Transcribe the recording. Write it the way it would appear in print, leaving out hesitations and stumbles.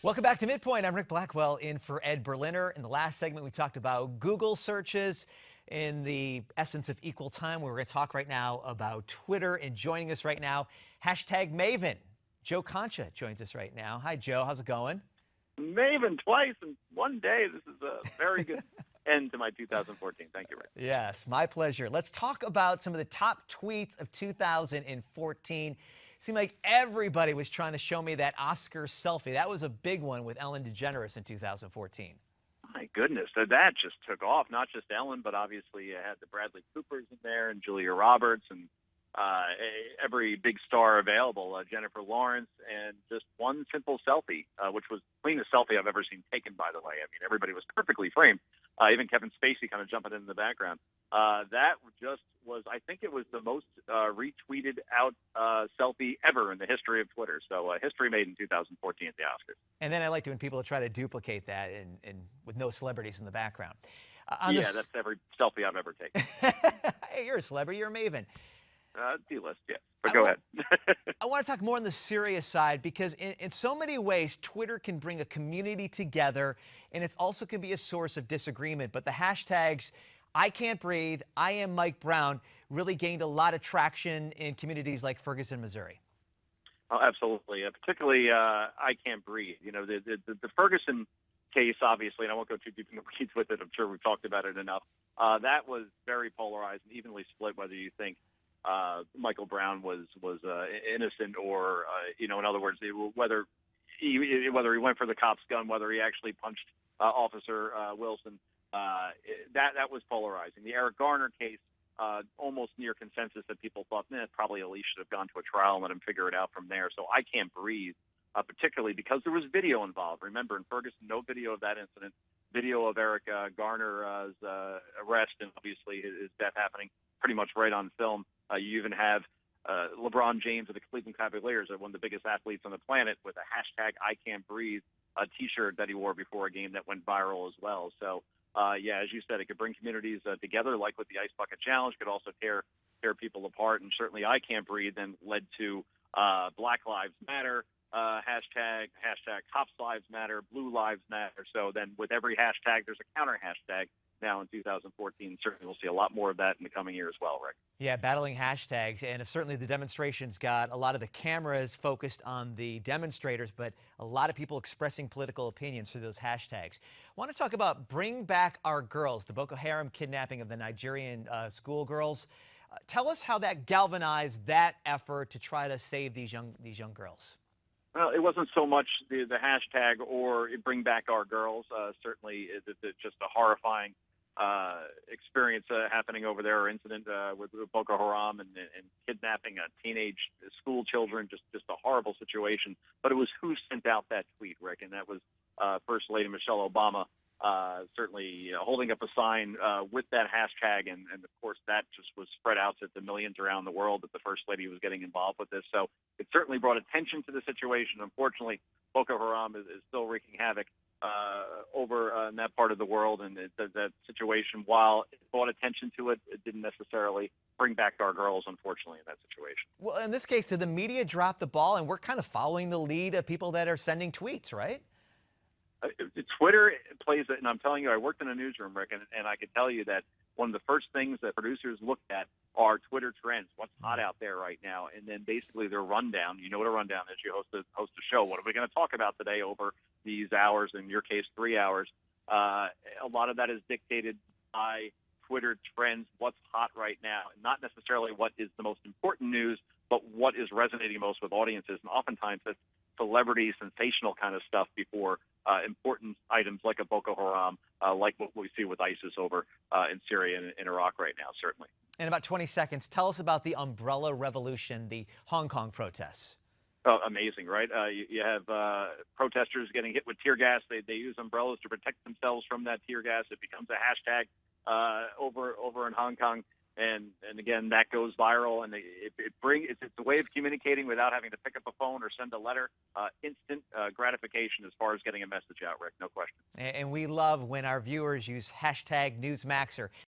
Welcome back to Midpoint. I'm Rick Blackwell in for Ed Berliner. In the last segment, we talked about Google searches. In the essence of equal time, we're going to talk right now about Twitter. And joining us right now, hashtag Maven. Joe Concha joins us right now. Hi, Joe. How's it going? Maven twice in one day. This is a very good end to my 2014. Thank you, Rick. Yes, my pleasure. Let's talk about some of the top tweets of 2014. Seemed like everybody was trying to show me that Oscar selfie. That was a big one with Ellen DeGeneres in 2014. My goodness, that just took off. Not just Ellen, but obviously you had the Bradley Coopers in there and Julia Roberts and every big star available, Jennifer Lawrence, and just one simple selfie, which was the cleanest selfie I've ever seen taken, by the way. I mean, everybody was perfectly framed. Even Kevin Spacey kind of jumping in the background. That just was, I think it was the most retweeted out selfie ever in the history of Twitter. So history made in 2014 at the Oscars. And then I liked it when people try to duplicate that and with no celebrities in the background. That's every selfie I've ever taken. Hey, you're a celebrity. You're a Maven. D-list, yeah. But go ahead. I want to talk more on the serious side because in so many ways, Twitter can bring a community together, and it also can be a source of disagreement. But the hashtags, I can't breathe, I am Mike Brown, really gained a lot of traction in communities like Ferguson, Missouri. Oh, absolutely. Particularly, I can't breathe. You know, the Ferguson case, obviously, and I won't go too deep in the weeds with it. I'm sure we've talked about it enough. That was very polarized and evenly split, whether you think Michael Brown was innocent or, in other words, whether he went for the cop's gun, whether he actually punched Officer Wilson. That was polarizing. The Eric Garner case, almost near consensus that people thought, probably at least should have gone to a trial and let him figure it out from there. So I can't breathe, particularly because there was video involved. Remember, in Ferguson, no video of that incident. Video of Eric Garner's arrest and obviously his death happening pretty much right on film. You even have LeBron James of the Cleveland Cavaliers, one of the biggest athletes on the planet, with a hashtag I can't breathe T-shirt that he wore before a game that went viral as well. So, as you said, it could bring communities together, like with the Ice Bucket Challenge. Could also tear people apart. And certainly I can't breathe then led to Black Lives Matter hashtag Cops Lives Matter, Blue Lives Matter. So then with every hashtag, there's a counter hashtag. Now in 2014, certainly we'll see a lot more of that in the coming year as well, Rick. Yeah, battling hashtags, and certainly the demonstrations got a lot of the cameras focused on the demonstrators, but a lot of people expressing political opinions through those hashtags. I want to talk about Bring Back Our Girls, the Boko Haram kidnapping of the Nigerian schoolgirls. Tell us how that galvanized that effort to try to save these young girls. Well, it wasn't so much the hashtag or Bring Back Our Girls. Certainly, it's just a horrifying experience happening over there, or incident with Boko Haram and kidnapping teenage school children. Just a horrible situation. But it was who sent out that tweet, Rick, and that was First Lady Michelle Obama, certainly holding up a sign with that hashtag, and of course that just was spread out to the millions around the world that the First Lady was getting involved with this. So it certainly brought attention to the situation. Unfortunately, Boko Haram is still wreaking havoc over in that part of the world, and that situation, while it brought attention to it, it didn't necessarily bring back our girls, unfortunately, in that situation. Well, in this case, did the media drop the ball, and we're kind of following the lead of people that are sending tweets, right? Twitter plays it, and I'm telling you, I worked in a newsroom, Rick, and I could tell you that one of the first things that producers look at are Twitter trends, what's hot out there right now, and then basically their rundown. You know what a rundown is. You host a show. What are we going to talk about today over these hours, in your case, 3 hours? A lot of that is dictated by Twitter trends, what's hot right now, and not necessarily what is the most important news, but what is resonating most with audiences. And oftentimes it's celebrity, sensational kind of stuff before important items like a Boko Haram, like what we see with ISIS over in Syria and in Iraq right now, certainly. In about 20 seconds, tell us about the Umbrella Revolution, the Hong Kong protests. Amazing, right? You have protesters getting hit with tear gas. They use umbrellas to protect themselves from that tear gas. It becomes a hashtag over in Hong Kong. And again, that goes viral, and it's a way of communicating without having to pick up a phone or send a letter. Instant gratification as far as getting a message out, Rick, no question. And we love when our viewers use hashtag Newsmaxer.